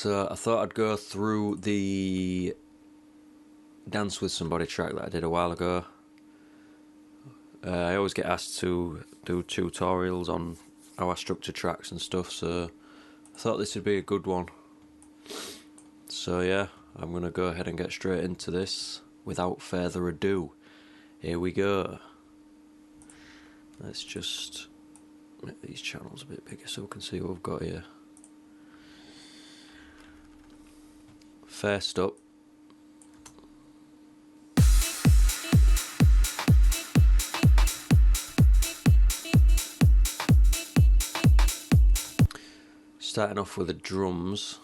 So I thought I'd go through the Dance with Somebody track that I did a while ago. I always get asked to do tutorials on how I structure tracks and stuff, so I thought this would be a good one. So yeah, I'm going to go ahead and get straight into this without further ado. Here we go. Let's just make these channels a bit bigger so we can see what we've got here. First up, starting off with the drums.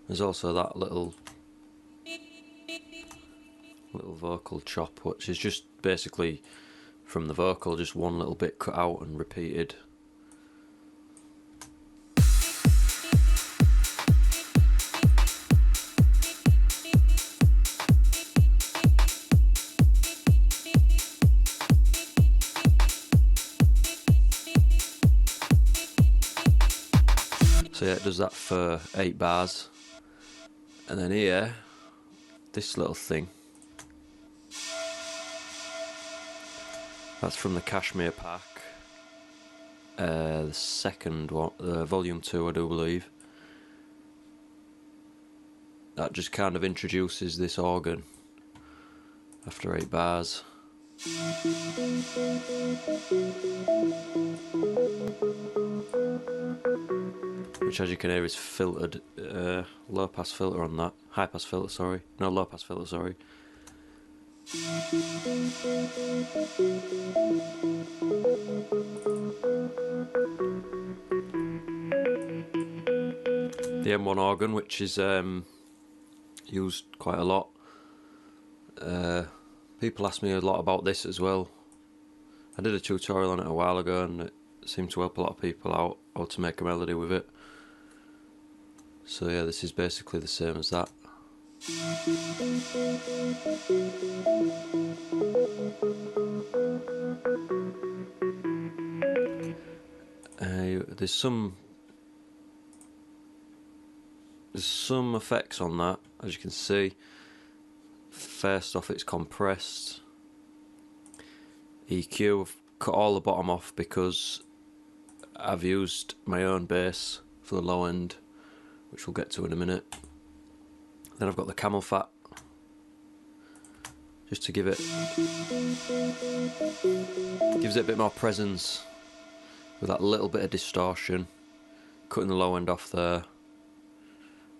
There's also that little vocal chop, which is just basically from the vocal, just one little bit cut out and repeated. So yeah, it does that for 8 bars. And then here, this little thing, that's from the Kashmir pack, the second one, volume 2 I do believe. That just kind of introduces this organ after 8 bars. Which, as you can hear, is filtered, low pass filter on that, high pass filter, sorry, no, low pass filter, sorry. The M1 organ, which is used quite a lot. People ask me a lot about this as well. I did a tutorial on it a while ago and it seemed to help a lot of people out how to make a melody with it. So yeah, this is basically the same as that. There's some effects on that, as you can see. First off, it's compressed. EQ, I've cut all the bottom off because I've used my own bass for the low end, which we'll get to in a minute. Then I've got the camel fat, just to give it a bit more presence with that little bit of distortion. Cutting the low end off there,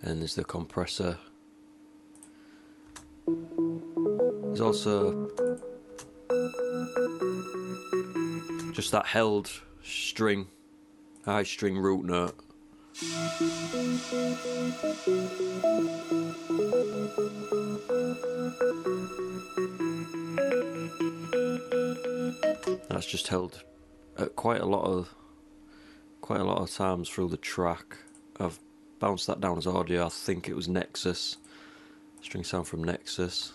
and there's the compressor. There's also just that held string, high string root note. That's just held at quite a lot of times through the track. I've bounced that down as audio. I think it was Nexus, string sound from Nexus.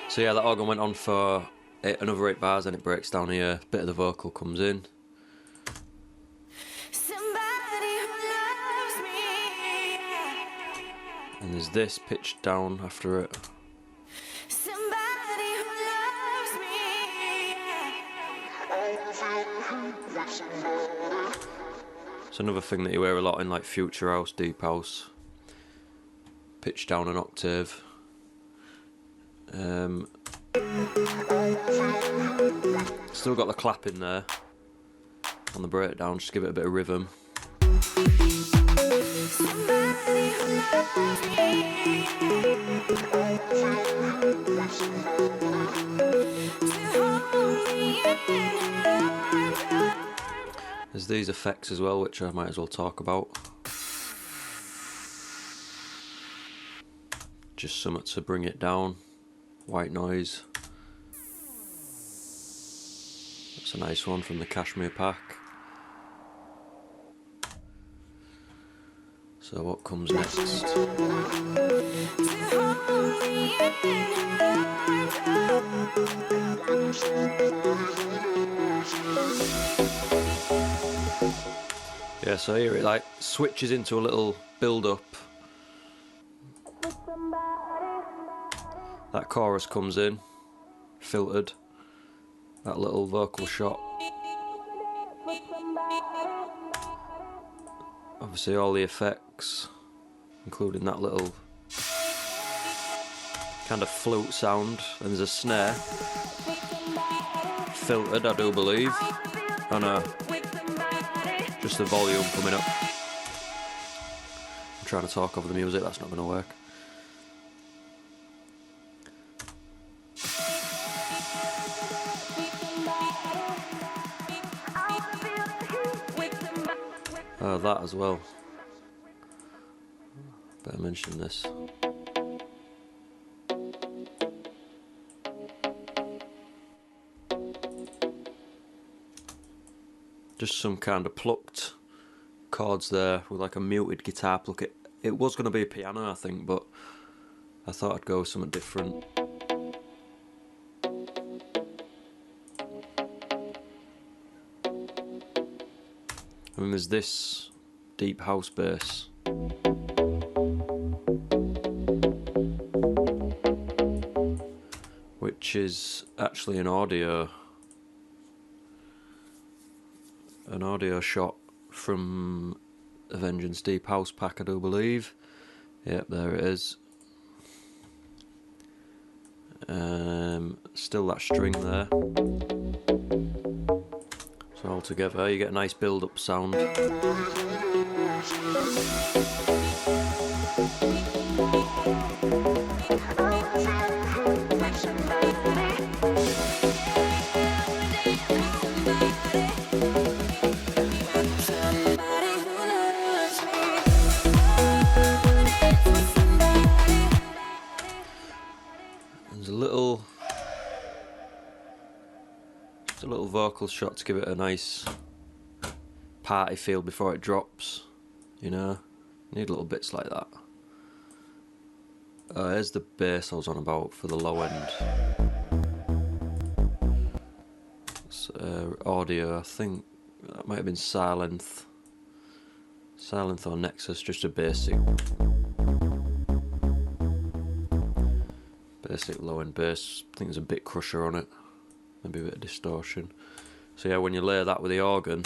So yeah, that organ went on for another 8 bars, and it breaks down here. A bit of the vocal comes in. And there's this pitched down after it. It's another thing that you hear a lot in like future house, deep house. Pitch down an octave. Still got the clap in there on the breakdown, just to give it a bit of rhythm. There's these effects as well, which I might as well talk about. Just something to bring it down. White noise. That's a nice one from the Cashmere pack. So what comes next? Yeah, so here it like switches into a little build-up. That chorus comes in, filtered. That little vocal shot. Obviously all the effects, including that little kind of flute sound, and there's a snare. Filtered, I do believe. Oh no, just the volume coming up. I'm trying to talk over the music, that's not going to work. That as well. Better mention this. Just some kind of plucked chords there with like a muted guitar pluck. It was going to be a piano, I think, but I thought I'd go with something different. I mean, there's this deep house bass. Which is actually an audio shot from a Vengeance Deep House pack, I do believe. Yep, there it is. Still that string there. So all together you get a nice build-up sound. There's a little vocal shot to give it a nice party feel before it drops, you know. Need little bits like that. Here's the bass I was on about for the low end. It's, audio, I think that might have been Silenth or Nexus, just a basic low end bass. I think there's a bit crusher on it, maybe a bit of distortion. So yeah, when you layer that with the organ,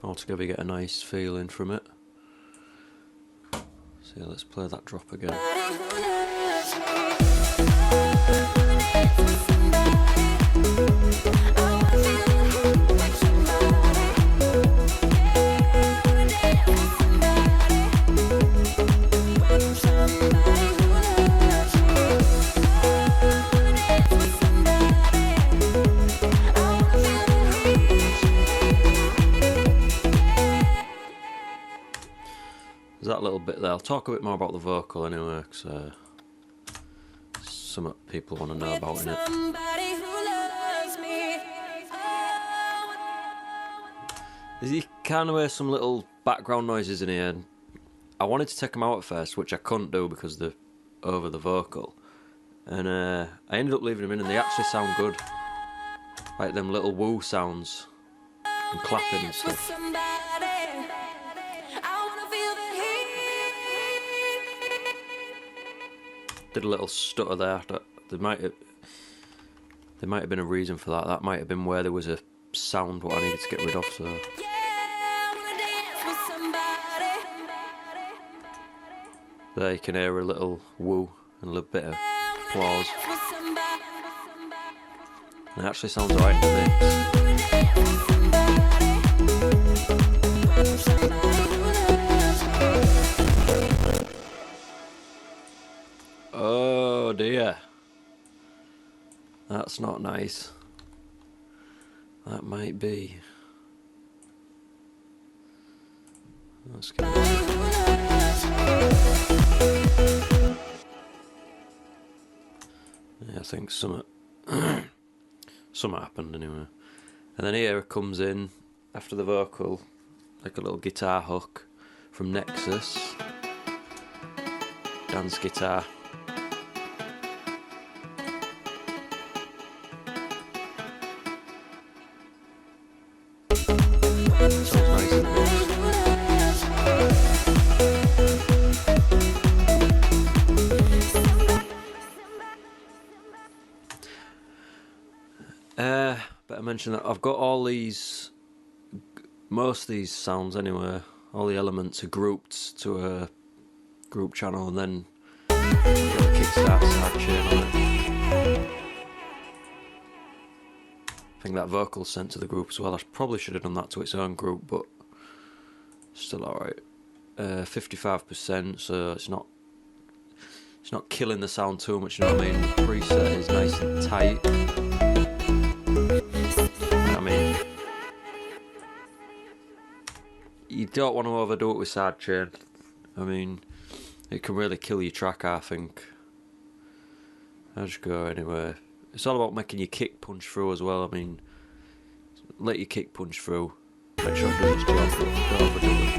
altogether you get a nice feeling from it. So yeah, let's play that drop again. That little bit there. I'll talk a bit more about the vocal anyway, because some people want to know about it. You kind of hear some little background noises in here, and I wanted to take them out at first, which I couldn't do because they're over the vocal, and I ended up leaving them in, and they actually sound good, like them little woo sounds and clapping and stuff. Did a little stutter there. There might have been a reason for that. That might have been where there was a sound what I needed to get rid of. So there you can hear a little woo and a little bit of applause. And it actually sounds alright in the mix. Oh dear. that's not nice. That might be. Let's get yeah, I think something happened anyway. And then here it comes in after the vocal, like a little guitar hook from Nexus, dance guitar. Sounds nice in the mix. Better mention that I've got all these, most of these sounds anyway, all the elements are grouped to a group channel, and then I've got a kickstart sidechain on it. I think that vocal's sent to the group as well. I probably should have done that to its own group, but still alright. 55%, so it's not killing the sound too much, you know what I mean? The preset is nice and tight. I mean, you don't want to overdo it with sidechain. I mean, it can really kill your track, I think. I'll just go anyway. It's all about making your kick punch through as well. I mean, let your kick punch through. Make sure it does its job, but don't overdo it.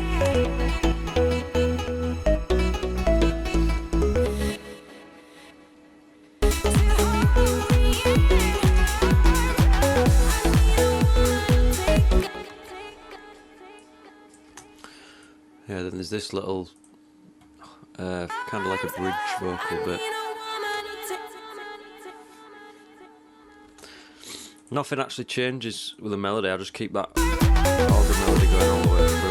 Yeah, then there's this little, kind of like a bridge vocal bit. Nothing actually changes with the melody, I just keep that organ melody going all the way through.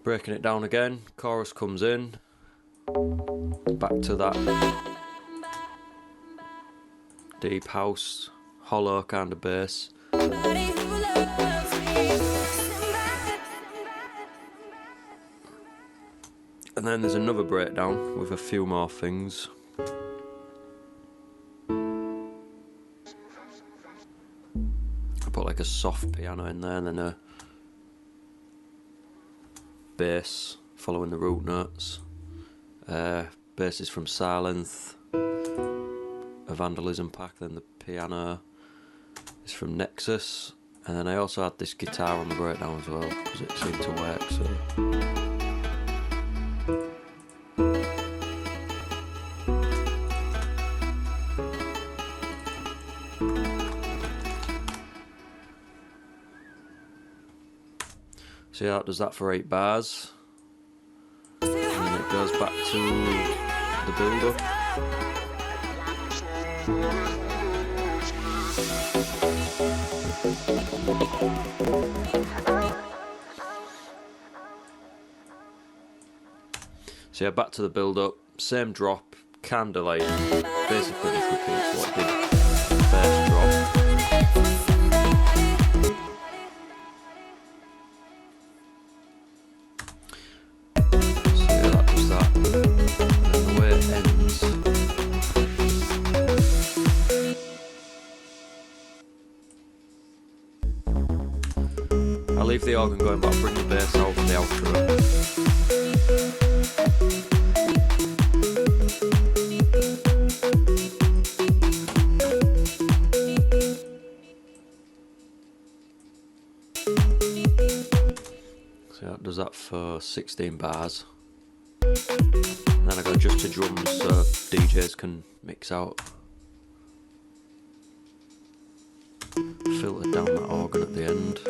Breaking it down again, chorus comes in, back to that deep house, hollow kind of bass. And then there's another breakdown with a few more things. I put like a soft piano in there and then a bass following the root notes. Bass is from Silence, a Vandalism pack, then the piano is from Nexus, and then I also had this guitar on the breakdown as well because it seemed to work. So yeah, that does that for 8 bars, and then it goes back to the build-up. So yeah, back to the build-up, same drop, kinda like, basically just repeats what it did in the first drop. So yeah, that does that, and then the way it ends, I'll leave the organ going, but I'll bring the bass out for the outro. So that does that for 16 bars. And then I go just to drums so DJs can mix out. Filter down that organ at the end.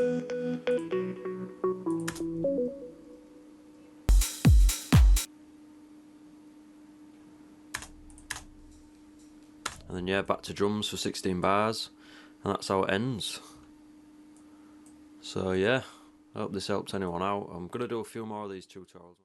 And then yeah, back to drums for 16 bars, and that's how it ends. So yeah, I hope this helps anyone out. I'm going to do a few more of these tutorials.